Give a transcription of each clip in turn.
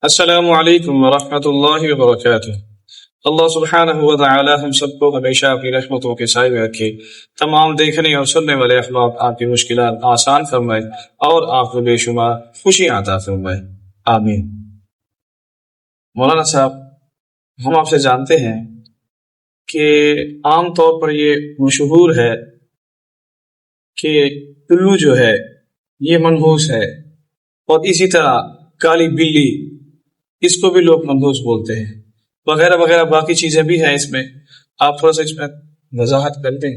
السلام علیکم ورحمۃ اللہ وبرکاتہ۔ اللہ سبحانہ و تعالی ہم سب کو ہمیشہ اپنی رحمتوں کے سائے میں رکھے، تمام دیکھنے اور سننے والے احباب آپ کی مشکلات آسان فرمائے اور آپ کو بے شمار خوشی عطا فرمائے، آمین۔ مولانا صاحب، ہم آپ سے جانتے ہیں کہ عام طور پر یہ مشہور ہے کہ پلو جو ہے یہ منحوس ہے، اور اسی طرح کالی بلی اس کو بھی لوگ منحوس بولتے ہیں، وغیرہ وغیرہ باقی چیزیں بھی ہیں۔ اس میں آپ تھوڑا سا اس میں وضاحت کر دیں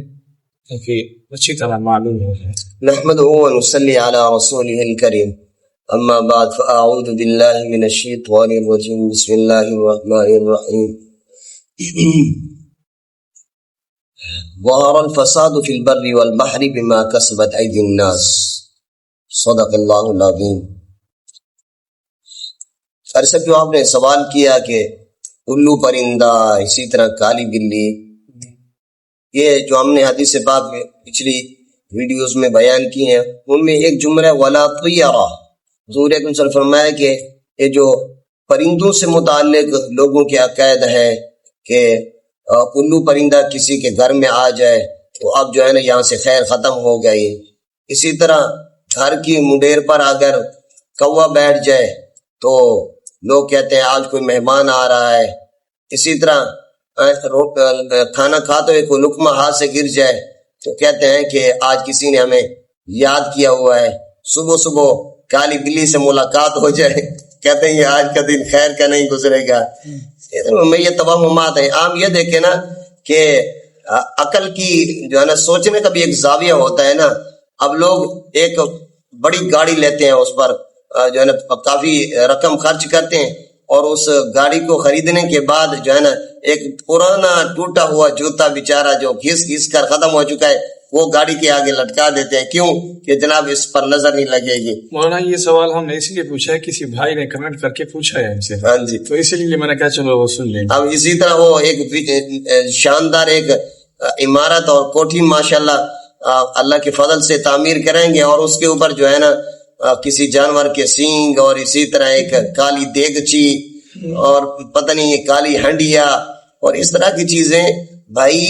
تاکہ اچھی طرح معلوم ہو جائے۔ نحمده ونصلي على رسوله الكريم، اما بعد، فاعوذ بالله من الشيطان الرجيم، بسم الله الرحمن الرحيم۔ ظهر الفساد في البر والبحر بما كسبت ايدي الناس، صدق الله العظيم۔ ارشد جو آپ نے سوال کیا کہ الو پرندہ، اسی طرح کالی بلی، یہ جو ہم نے حدیث پاک میں پچھلی ویڈیوز میں بیان کی ہیں، ان میں ایک جملہ ولا طیرہ، حضور اکرم صلی اللہ علیہ وسلم فرمایا کہ یہ جو پرندوں سے متعلق لوگوں کے عقائد ہے کہ الو پرندہ کسی کے گھر میں آ جائے تو اب جو ہے نا یہاں سے خیر ختم ہو گئی۔ اسی طرح گھر کی منڈیر پر اگر کوا بیٹھ جائے تو لوگ کہتے ہیں آج کوئی مہمان آ رہا ہے۔ اسی طرح کھانا کھاتے ہوئے کوئی لقمہ ہاتھ سے گر جائے تو کہتے ہیں کہ آج کسی نے ہمیں یاد کیا ہوا ہے۔ صبح صبح کالی بلی سے ملاقات ہو جائے، کہتے ہیں یہ آج کا دن خیر کا نہیں گزرے گا۔ میں یہ توہمات ہیں۔ عام یہ دیکھیں نا کہ عقل کی جو ہے نا سوچنے کا بھی ایک زاویہ ہوتا ہے نا۔ اب لوگ ایک بڑی گاڑی لیتے ہیں، اس پر جو ہے نا کافی رقم خرچ کرتے ہیں، اور اس گاڑی کو خریدنے کے بعد جو ہے نا ایک پرانا ٹوٹا ہوا جوتا بیچارہ جو گھس گھس کر ختم ہو چکا ہے وہ گاڑی کے آگے لٹکا دیتے ہیں۔ کیوں؟ کہ جناب اس پر نظر نہیں لگے گی۔ مولانا یہ سوال ہم نے اسی لیے پوچھا ہے، کسی بھائی نے کمنٹ کر کے پوچھا ہے ہم سے، ہاں جی، تو اسی لیے میں نے کہا چلو وہ سن لیں۔ اب اسی طرح وہ ایک شاندار ایک عمارت اور کوٹھی ماشاءاللہ اللہ کے فضل سے تعمیر کریں گے، اور اس کے اوپر جو ہے نا کسی جانور کے سینگ، اور اسی طرح ایک کالی دیگچی، اور پتہ نہیں یہ کالی ہنڈیا اور اس طرح کی چیزیں۔ بھائی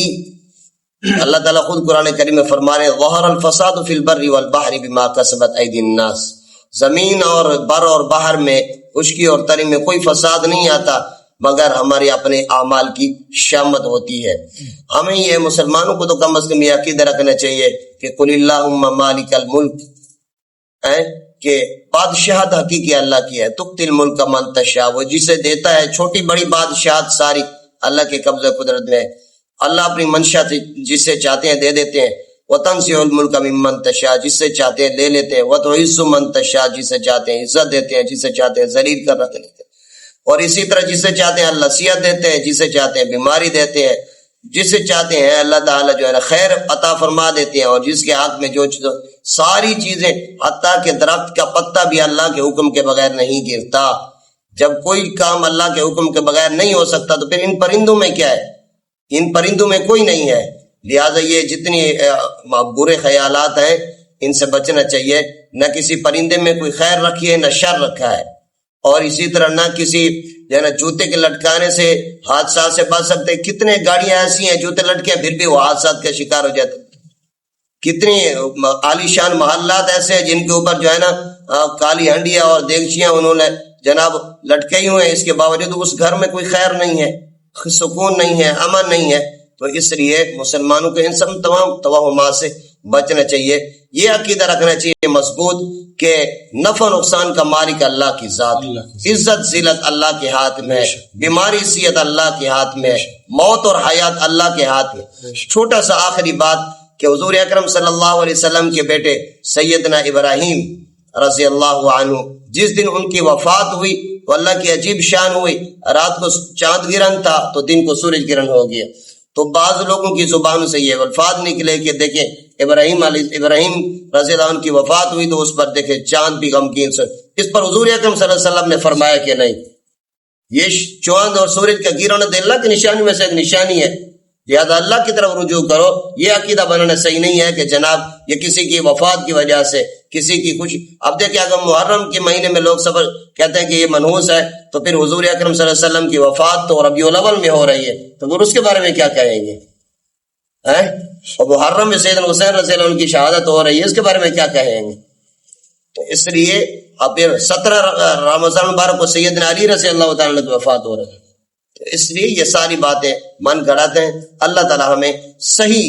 اللہ تعالیٰ خود قرآن کریم میں فرما رہے ہیں ظہر الفساد فی البر والبحر بما کسبت ایدی الناس، زمین اور بر اور بحر میں، خشکی اور تری میں کوئی فساد نہیں آتا مگر ہمارے اپنے اعمال کی شامت ہوتی ہے۔ ہمیں یہ مسلمانوں کو تو کم از کم یہ عقیدہ رکھنا چاہیے کہ قل اللہم مالک الملک، کہ بادشاہت حقیقی اللہ کی ہے، تؤتی الملک من تشاء، وہ جسے دیتا ہے، چھوٹی بڑی بادشاہت ساری اللہ کے قبضہ قدرت میں۔ اللہ اپنی منشا جسے چاہتے ہیں دے دیتے ہیں۔ وتنزع الملک ممن تشاء، جس سے چاہتے ہیں لے لیتے ہیں۔ وتعز من تشاء، جسے چاہتے ہیں عزت دیتے ہیں، جسے چاہتے ہیں ذلیل کر رکھ لیتے ہیں۔ اور اسی طرح جسے چاہتے ہیں اللہ صحت دیتے ہیں، جسے چاہتے ہیں بیماری دیتے ہیں، جسے چاہتے ہیں اللہ تعالیٰ جو ہے نا خیر عطا فرما دیتے ہیں، اور جس کے حق میں جو ساری چیزیں، حتیٰ کہ درخت کا پتا بھی اللہ کے حکم کے بغیر نہیں گرتا۔ جب کوئی کام اللہ کے حکم کے بغیر نہیں ہو سکتا تو پھر ان پرندوں میں کیا ہے؟ ان پرندوں میں کوئی نہیں ہے۔ لہٰذا یہ جتنی برے خیالات ہیں ان سے بچنا چاہیے۔ نہ کسی پرندے میں کوئی خیر رکھی ہے نہ شر رکھا ہے، اور اسی طرح نہ کسی جو ہے نا جوتے کے لٹکانے سے حادثات سے بچ سکتے۔ کتنے گاڑیاں ایسی ہیں جوتے لٹکے پھر بھی وہ حادثات کا شکار ہو جاتے۔ کتنی عالی شان محلات ایسے ہیں جن کے اوپر جو ہے نا کالی ہنڈیاں اور دیگچیاں انہوں نے جناب لٹکے ہی ہوئے ہیں، اس کے باوجود اس گھر میں کوئی خیر نہیں ہے، سکون نہیں ہے، امن نہیں ہے۔ تو اس لیے مسلمانوں کو ان سب تمام توہمات سے بچنا چاہیے۔ یہ عقیدہ رکھنا چاہیے مضبوط کہ نفع نقصان کا مالک اللہ کی ذات، عزت ذلت اللہ کے ہاتھ میں، بیماری صحت اللہ کے ہاتھ میں، موت اور حیات اللہ کے ہاتھ میں۔ چھوٹا سا آخری بات کہ حضور اکرم صلی اللہ علیہ وسلم کے بیٹے سیدنا ابراہیم رضی اللہ عنہ، جس دن ان کی وفات ہوئی تو اللہ کی عجیب شان ہوئی، رات کو چاند گرہن تھا تو دن کو سورج گرہن ہو گیا۔ تو بعض لوگوں کی زبان سے یہ الفاظ نکلے کہ دیکھیں ابراہیم رضی اللہ عنہ کی وفات ہوئی تو اس پر دیکھیں چاند بھی غمگین سے۔ اس پر حضور اکرم صلی اللہ علیہ وسلم نے فرمایا کہ نہیں، یہ چاند اور سورج کا گرنا اللہ کی نشانی میں سے ایک نشانی ہے۔ لہذا اللہ کی طرف رجوع کرو. یہ عقیدہ بنانا صحیح نہیں ہے کہ جناب یہ کسی کی وفات کی وجہ سے کسی کی خوشی. اب دیکھیں اگر محرم کے مہینے میں لوگ سفر کہتے ہیں کہ یہ منحوس ہے تو پھر حضور اکرم صلی اللہ علیہ وسلم کی وفات تو ربیع الاول میں ہو رہی ہے تو پھر اس کے بارے میں کیا کہیں گے؟ اور محرم میں سیدنا حسین رضی اللہ عنہ کی شہادت ہو رہی ہے، اس کے بارے میں کیا کہیں گے؟ تو اس لیے اب 17 رمضان مبارک کو سیدنا علی رضی اللہ تعالیٰ عنہ کی وفات ہو رہی ہے. اس لیے یہ ساری باتیں من گڑاتے ہیں. اللہ تعالیٰ ہمیں صحیح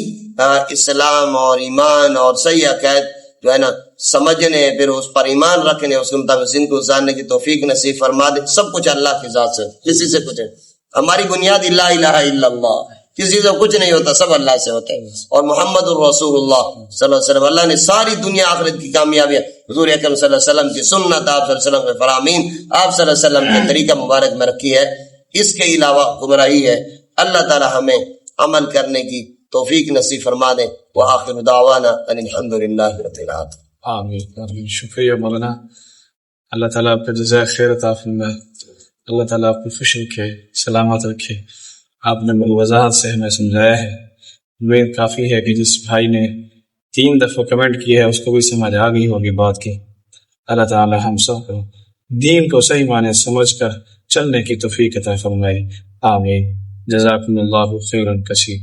اسلام اور ایمان اور صحیح عقائد جو ہے نا سمجھنے، پھر اس پر ایمان رکھنے، اس کے مطابق زندگی گزارنے کی توفیق نصیب فرما دے. سب کچھ اللہ کی ذات سے، کسی سے کچھ نہیں. ہماری بنیاد لا الہ الا اللہ، کسی سے کچھ نہیں ہوتا، سب اللہ سے ہوتا ہے. اور محمد الرسول اللہ صلی اللہ علیہ وسلم، اللہ نے ساری دنیا آخرت کی کامیابی حضور اکرم صلی اللہ علیہ وسلم کی سنت، آپ صلی اللہ علیہ وسلم کے فرامین، آپ صلی اللہ علیہ وسلم کے طریقہ مبارک میں رکھی ہے. اس کے علاوہ گمراہی ہے. اللہ تعالی ہمیں عمل کرنے کی توفیق نصیب فرما دے. وآخر دعوانا ان الحمد للہ رب العالمین. آمین. شکریہ مولانا، اللہ تعالیٰ آپ کا جزائے خیر عطا فرمائے. اللہ تعالیٰ آپ کو خوش رکھے، سلامت رکھے. آپ نے بڑی وضاحت سے ہمیں سمجھایا ہے. امید کافی ہے کہ جس بھائی نے 3 دفعہ کمنٹ کیا ہے اس کو بھی سمجھ آ گئی ہوگی بات کی. اللہ تعالیٰ ہم سب کو دین کو صحیح معنی سمجھ کر چلنے کی توفیق عطا فرمائے. آمین. جزاکم اللہ خیرا کثیر.